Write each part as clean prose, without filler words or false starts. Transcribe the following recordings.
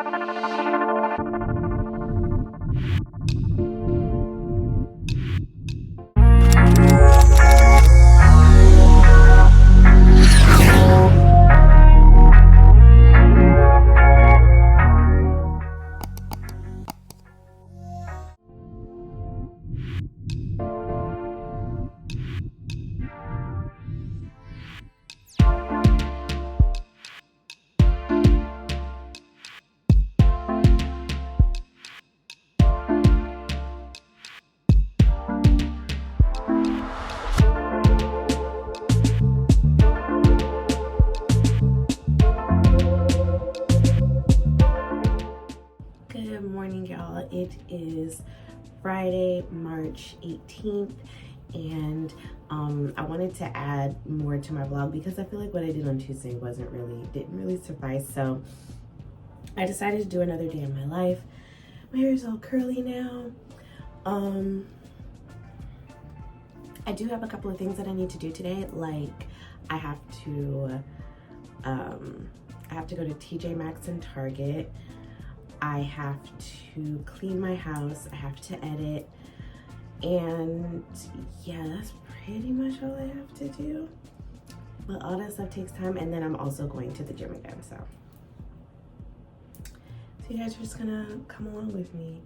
Good morning, y'all. It is Friday, March 18th, and I wanted to add more to my vlog because I feel like what I did on Tuesday didn't really suffice. So I decided to do another day in my life. My hair is all curly now. I do have a couple of things that I need to do today. Like I have to go to TJ Maxx and Target. I have to clean my house, I have to edit, and yeah, that's pretty much all I have to do. But all that stuff takes time, and then I'm also going to the gym again, so you guys are just gonna come along with me.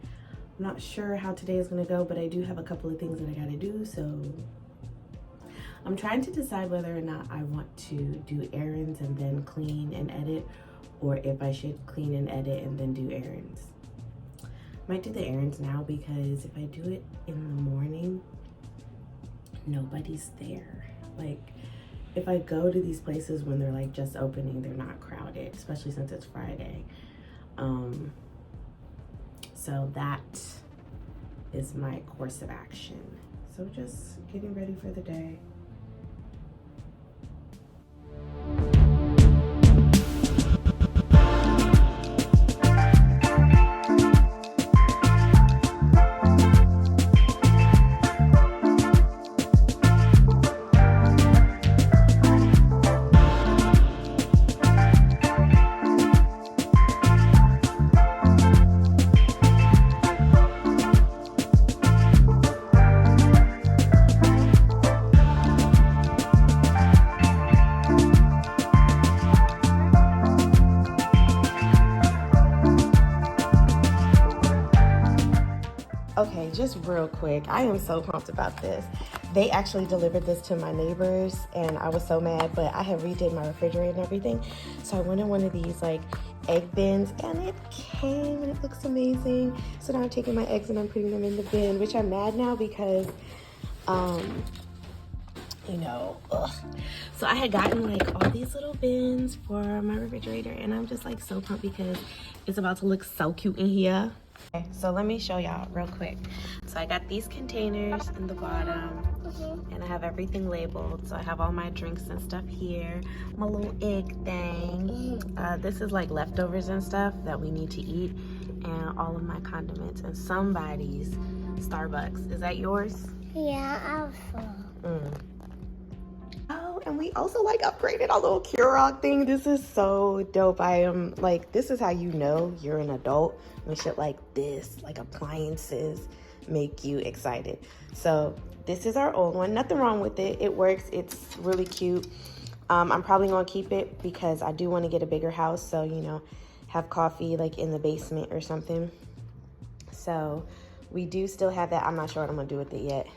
I'm not sure how today is gonna go, but I do have a couple of things that I gotta do, so I'm trying to decide whether or not I want to do errands and then clean and edit, or if I should clean and edit and then do errands. Might do the errands now because if I do it in the morning, nobody's there. Like if I go to these places when they're like just opening, they're not crowded, especially since it's Friday. So that is my course of action. So just getting ready for the day. Okay, just real quick, I am so pumped about this. They actually delivered this to my neighbors and I was so mad, but I have redid my refrigerator and everything. So I wanted one of these like egg bins and it came and it looks amazing. So now I'm taking my eggs and I'm putting them in the bin, which I'm mad now because, you know, so I had gotten like all these little bins for my refrigerator and I'm just like so pumped because it's about to look so cute in here. Okay, so let me show y'all real quick. So I got these containers in the bottom and I have everything labeled. So I have all my drinks and stuff here, my little egg thing. This is like leftovers and stuff that we need to eat, and all of my condiments and somebody's Starbucks. Is that yours? Yeah, also. Oh, and we also like upgraded our little Keurig thing. This is so dope. I am like, this is how you know you're an adult, when shit like this, like appliances, make you excited. So this is our old one. Nothing wrong with it. It works. It's really cute. I'm probably gonna keep it because I do want to get a bigger house, so you know, have coffee like in the basement or something. So we do still have that. I'm not sure what I'm gonna do with it yet.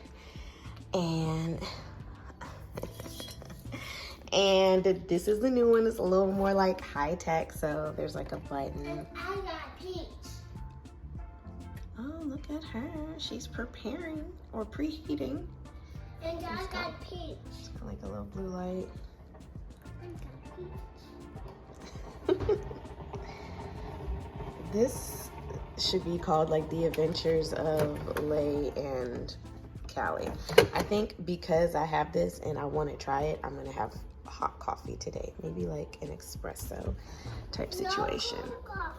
And this is the new one. It's a little more like high tech, so there's like a button. And I got peach. Oh, look at her. She's preparing or preheating. And I got peach. It's got like a little blue light. I got peach. This should be called like the adventures of Lay and Callie. I think because I have this and I want to try it, I'm gonna have hot coffee today. Maybe like an espresso type situation. No coffee.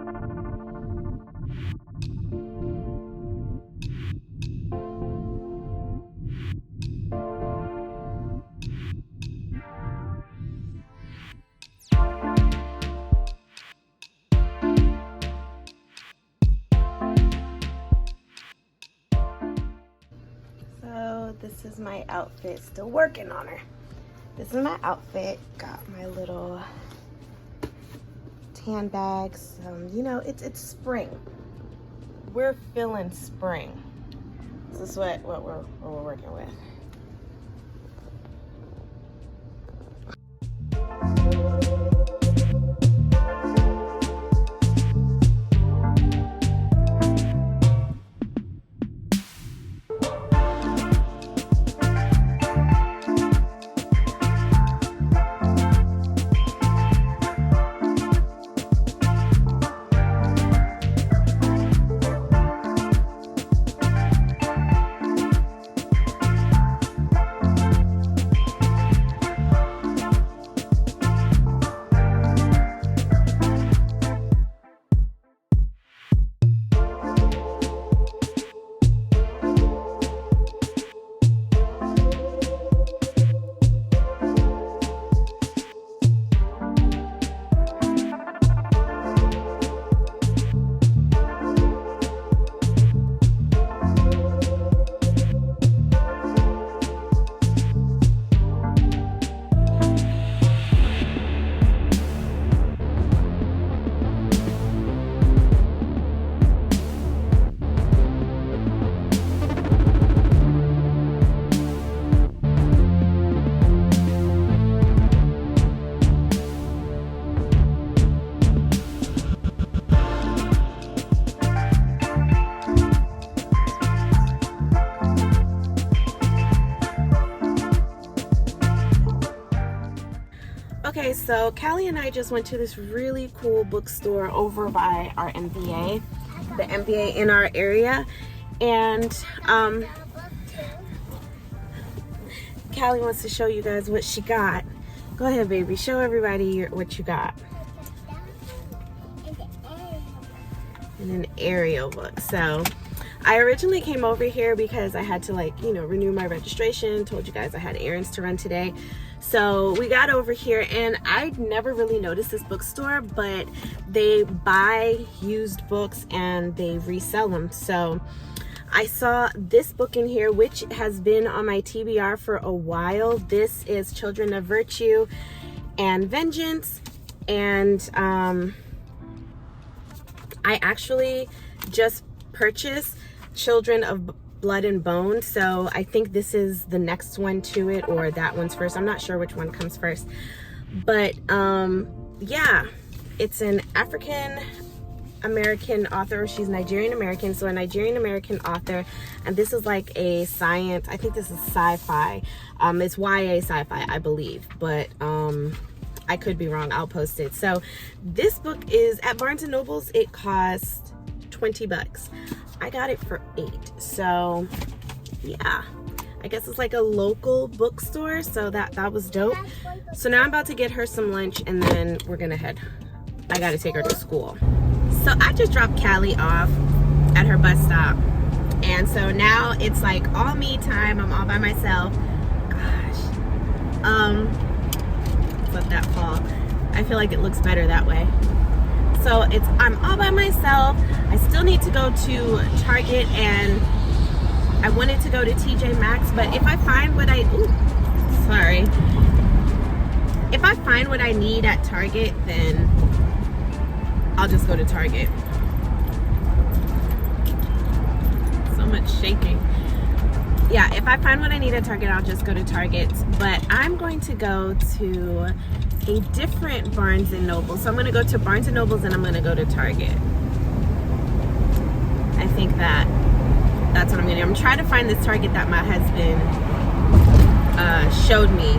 So this is my outfit, still working on her. This is my outfit, got my little tan bags. You know, it's spring. We're feeling spring. This is what we're working with. Okay, so Callie and I just went to this really cool bookstore over by our MBA, the MBA in our area, and Callie wants to show you guys what she got. Go ahead, baby, show everybody what you got. And an Ariel book. So I originally came over here because I had to, like, you know, renew my registration. Told you guys I had errands to run today. So we got over here, and I'd never really noticed this bookstore, but they buy used books and they resell them. So I saw this book in here, which has been on my TBR for a while. This is Children of Virtue and Vengeance. And I actually just purchased Children of Blood and Bone, so I think this is the next one to it, or that one's first. I'm not sure which one comes first, but yeah, it's an African American author. She's Nigerian American, so a Nigerian American author, and this is like a science, I think this is sci-fi. It's YA sci-fi, I believe, but I could be wrong. I'll post it. So this book is at Barnes and Nobles. It cost $20. I got it for $8. So yeah, I guess it's like a local bookstore, so that was dope. So now I'm about to get her some lunch, and then we're gonna head. I gotta take her to school. So I just dropped Callie off at her bus stop, and so now it's like all me time. I'm all by myself. Gosh, let that fall. I feel like it looks better that way. So I'm all by myself. I still need to go to Target, and I wanted to go to TJ Maxx, but if I find what if I find what I need at Target, then I'll just go to Target. So much shaking. Yeah, if I find what I need at Target, I'll just go to Target, but I'm going to go to a different Barnes and Noble. So I'm going to go to Barnes and Nobles, and I'm going to go to Target. I think that's what I'm going to do. I'm trying to find this Target that my husband showed me.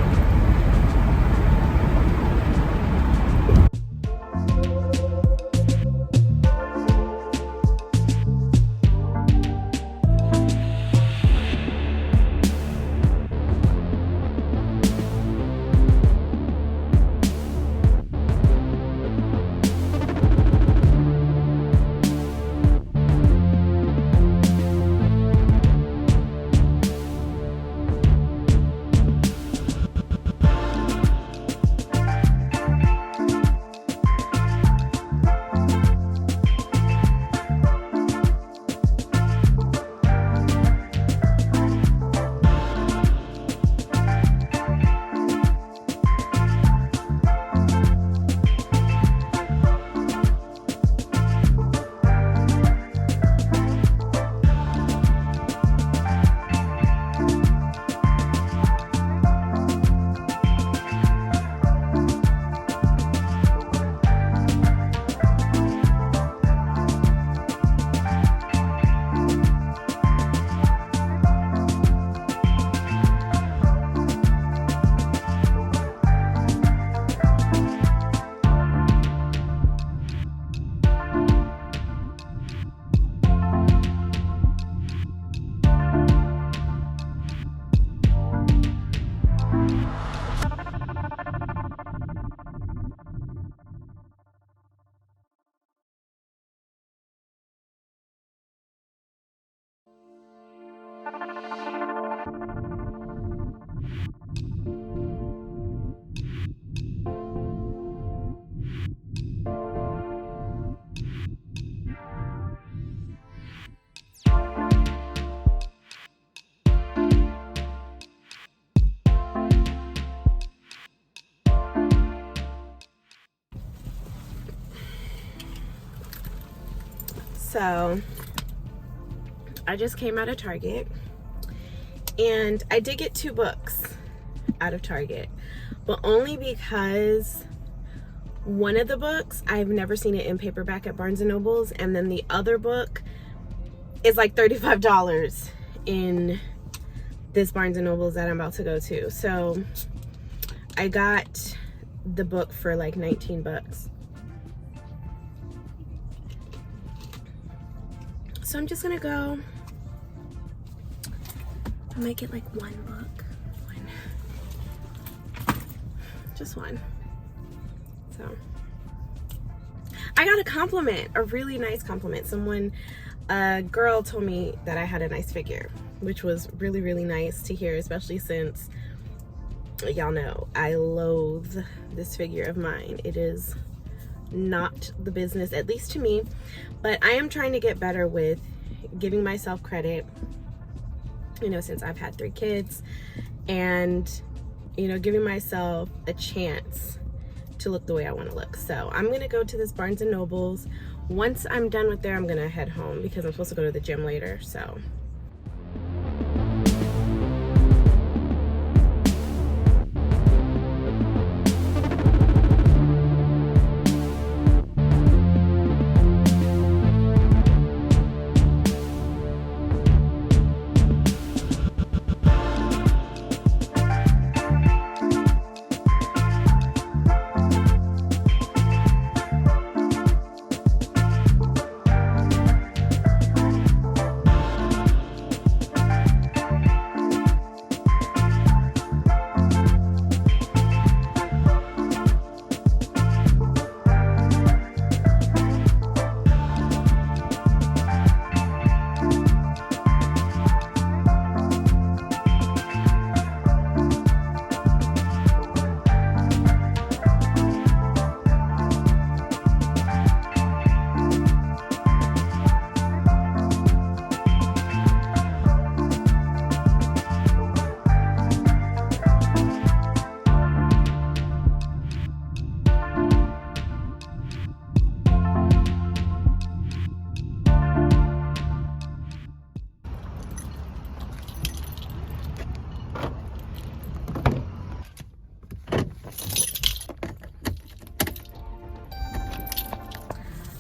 So I just came out of Target, and I did get 2 books out of Target, but only because one of the books, I've never seen it in paperback at Barnes & Noble's, and then the other book is like $35 in this Barnes & Noble's that I'm about to go to. So I got the book for like 19 bucks. So I'm just gonna go. I might get like 1 book. Just one. So I got a compliment, a really nice compliment. A girl told me that I had a nice figure, which was really, really nice to hear, especially since y'all know I loathe this figure of mine. It is not the business, at least to me, but I am trying to get better with giving myself credit, you know, since I've had 3 kids, and, you know, giving myself a chance to look the way I want to look. So I'm gonna go to this Barnes & Noble's. Once I'm done with there, I'm gonna head home because I'm supposed to go to the gym later. So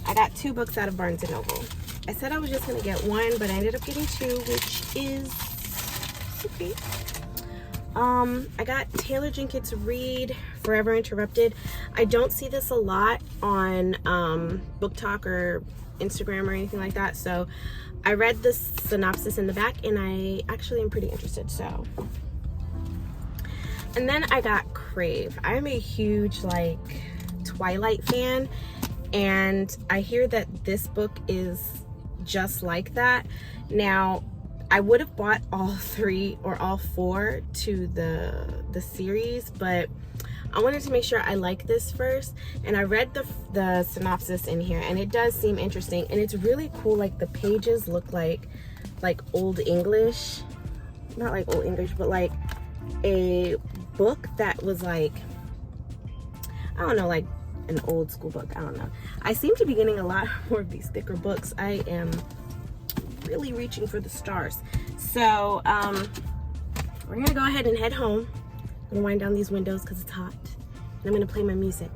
I got 2 books out of Barnes & Noble. I said I was just gonna get 1, but I ended up getting 2, which is okay. I got Taylor Jenkins Reid, Forever Interrupted. I don't see this a lot on Book Talk or Instagram or anything like that, so I read the synopsis in the back, and I actually am pretty interested. So, and then I got Crave. I'm a huge like Twilight fan, and I hear that this book is just like that. Now, I would have bought all 3 or all 4 to the series, but I wanted to make sure I like this first, and I read the synopsis in here, and it does seem interesting, and it's really cool. Like, the pages look like old English, not like old English, but like a book that was like, I don't know, like an old school book. I don't know. I seem to be getting a lot more of these thicker books. I am really reaching for the stars. So we're gonna go ahead and head home. I'm gonna wind down these windows because it's hot, and I'm gonna play my music.